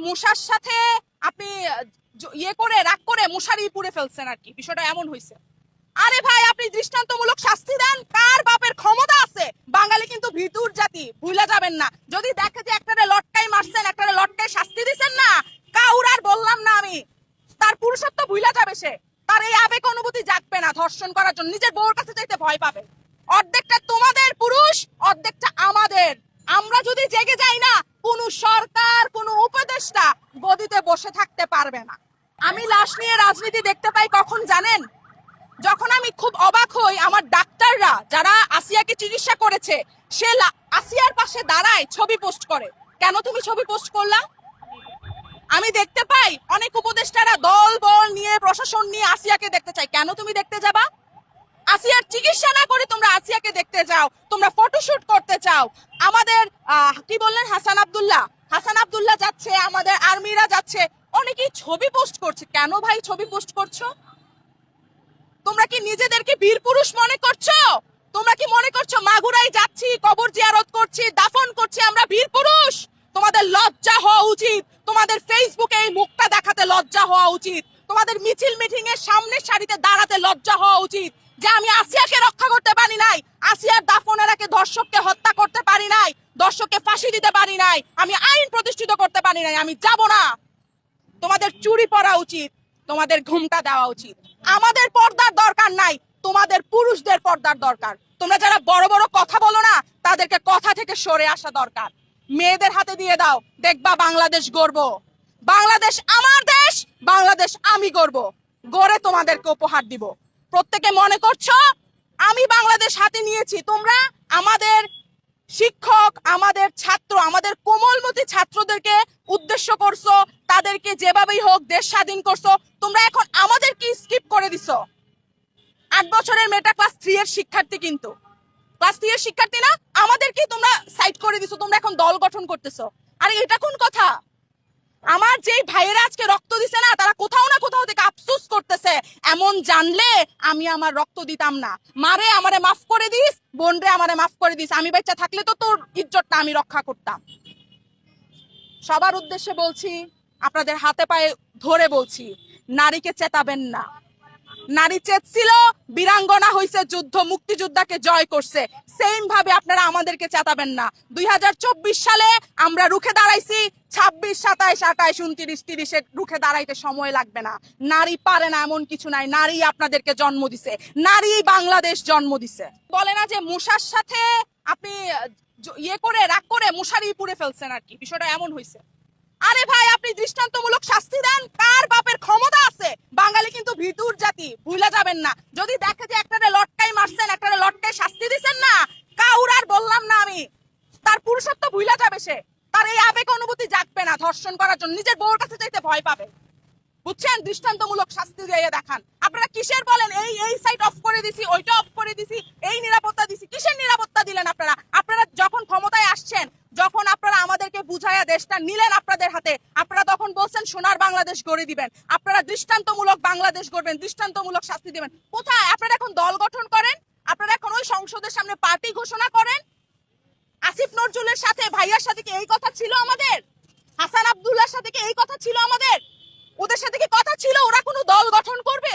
মশার সাথে আপনি ইয়ে করে রাগ করে মশারি পুড়ে ফেলছেন আর কি, বিষয়টা এমন হয়েছে। আরে ভাই, আপনি দৃষ্টান্তমূলক শাস্তি দেন, কার বাপের ক্ষমতা আছে? বাঙালি কিন্তু ভিতুর জাতি, ভুলে যাবেন না। যদি দেখে যে একটারে লটকাই মারছেন, একটারে লটকাই শাস্তি দিচ্ছেন না, কাউর আর বললাম না আমি, তার পুরুষত্ব ভুলে যাবে সে, তার এই আবেগ অনুভূতি জাগবে না ধর্ষণ করার জন্য, নিজের বউর কাছে যাইতে ভয় পাবে। অর্ধেকটা তোমাদের পুরুষ, অর্ধেকটা আমাদের। আমরা যদি জেগে যাই না, কোন সরকার, কোন উপদেষ্টা গদিতে বসে থাকতে পারবে না। আমি লাশ নিয়ে রাজনীতি দেখতে পাই কখন জানেন? যখন আমি খুব অবাক হই, আমার ডাক্তাররা যারা আসিয়াকে চিকিৎসা করেছে, সে আসিয়ার পাশে দাঁড়ায়, ছবি পোস্ট করে। কেন তুমি ছবি পোস্ট করলা? আমি দেখতে পাই অনেক উপদেষ্টারা দল বল নিয়ে, প্রশাসন নিয়ে আসিয়াকে দেখতে চাই। কেন তুমি দেখতে যাবা? আসিয়ার চিকিৎসা না করে তোমরা আসিয়াকে দেখতে যাও, তোমরা ফটোশুট করতে চাও। আমাদের কি বললেন, হাসান আব্দুল্লাহ যাচ্ছে, আমাদের আর্মিরা যাচ্ছে, অনেকেই ছবি পোস্ট করছে। কেন ভাই ছবি পোস্ট করছো? তোমরা কি নিজেদেরকে বীর পুরুষ মনে করছো? তোমরা কি মনে করছো মাগুরায় যাচ্ছি, কবর জিয়ারত করছি, দাফন করছি, আমরা বীর পুরুষ? তোমাদের লজ্জা হওয়া উচিত। তোমাদের ফেসবুকে এই মুখটা দেখাতে লজ্জা হওয়া উচিত। তোমাদের মিছিল মিটিং এর সামনের সারিতে দাঁড়াতে লজ্জা হওয়া উচিত যে আমি আসিয়াকে রক্ষা করতে পারি নাই, আসিয়ার দাফনের আগে দর্শককে হত্যা করতে পারি নাই, দর্শককে ফাঁসি দিতে পারি নাই, আমি আইন প্রতিষ্ঠিত করতে পারি নাই, আমি যাব না। তোমাদের চুরি পরা উচিত, তোমাদের ঘুমটা দেওয়া উচিত। আমাদের পর্দার দরকার নাই, তোমাদের পুরুষদের পর্দার দরকার। তোমরা যারা বড় বড় কথা বলো না, তাদেরকে কথা থেকে সরে আসা দরকার। মেয়েদের হাতে দিয়ে দাও, দেখবা বাংলাদেশ গড়ব। বাংলাদেশ আমার দেশ, বাংলাদেশ আমি গড়ব, গড়ে তোমাদেরকে উপহার দিব। প্রত্যেকে মনে করছো আমি বাংলাদেশ হাতে নিয়েছি, তোমরা আমাদের শিক্ষক, আমাদের ছাত্র, আমাদের কোমলমতি ছাত্রদেরকে উদ্দেশ্য করছো, তাদেরকে যেভাবেই হোক দেশ স্বাধীন করছো। তোমরা এখন আমাদের কি স্কিপ করে দিছো? 8 বছরের মেয়েটা ক্লাস 3 এর শিক্ষার্থী, কিন্তু ক্লাস 3 এর শিক্ষার্থী না, আমাদেরকে তোমরা সাইড করে দিছো। তোমরা এখন দল গঠন করতেছো। আরে এটা কোন কথা? আমার যেই ভাইয়েরা আজকে রক্ত দিছে না, তারা কোথাও না কোথাও থেকে আফসোস করতেছে, এমন জানলে আমি আমার রক্ত দিতাম না। মারে আমারে মাফ করে দিস, বোন রে আমারে মাফ করে দিস, আমি বাচ্চা থাকলে তো তোর ইজ্জতটা আমি রক্ষা করতাম। সবার উদ্দেশ্যে বলছি, আপনাদের হাতে পায়ে ধরে বলছি, নারীকে চেতাবেন না। নারী চেতছিল, বীরাঙ্গনা হইছে, যুদ্ধ মুক্তিযোদ্ধাকে জয় করছে। সেম ভাবে আপনারা আমাদেরকে চেতাবেন না। 2024 সালে আমরা রুখে দাঁড়াইছি, 26, 27, 28, 29, 30-এ রুখে দাঁড়াইতে সময় লাগবে না। নারী পারে না এমন কিছু নাই, নারী আপনাদেরকে জন্ম দিছে, নারী বাংলাদেশ জন্ম দিছে। বলে না যে মশার সাথে আপনি ইয়ে করে রাগ করে মশারি পুড়ে ফেলছেন আর কি, বিষয়টা এমন হয়েছে। আরে ভাই, আপনি দৃষ্টান্তমূলক শাস্তি দেন, কার বাপের ক্ষমতা আছে? বাঙালি কিন্তু ভিতুর জাতি, ভুলে যাবেন না। যদি দেখে যে একটারে লটকাই মারছেন, একটারে লটকাই শাস্তি দিচ্ছেন না, কাউর আর বললাম না আমি, তার পুরুষত্ব ভুলে যাবে সে, তার এই আবেগ অনুভূতি জাগবে না ধর্ষণ করার জন্য, নিজের বউর কাছে যাইতে ভয় পাবে। বুঝছেন? দৃষ্টান্তমূলক শাস্তি দিয়ে দেখান। আপনারা কিসের বলেন এই সাইট অফ করে দিছি, ওইটা অফ করে দিছি, এই নিরাপত্তা দিছি? কিসের নিরাপত্তা দিলেন আপনারা? আপনারা যখন ক্ষমতায় আসছেন, যখন আপনারা আমাদেরকে বুঝাইয়া দেশটা নিলেন আপনাদের হাতে, আপনারা তখন বলছেন সোনার বাংলাদেশ গড়ে দিবেন, আপনারা দৃষ্টান্তমূলক বাংলাদেশ গড়বেন, দৃষ্টান্তমূলক শাস্তি দিবেন। কোথায়? আপনারা এখন দল গঠন করেন, আপনারা এখন ওই সংসদের সামনে পার্টি ঘোষণা করেন। আসিফ নজরুলের সাথে, ভাইয়ার সাথে কি এই কথা ছিল আমাদের? হাসান আব্দুল্লাহর সাথে কি এই কথা ছিল আমাদের? ওদের সাথে কি কথা ছিল ওরা কোনো দল গঠন করবে?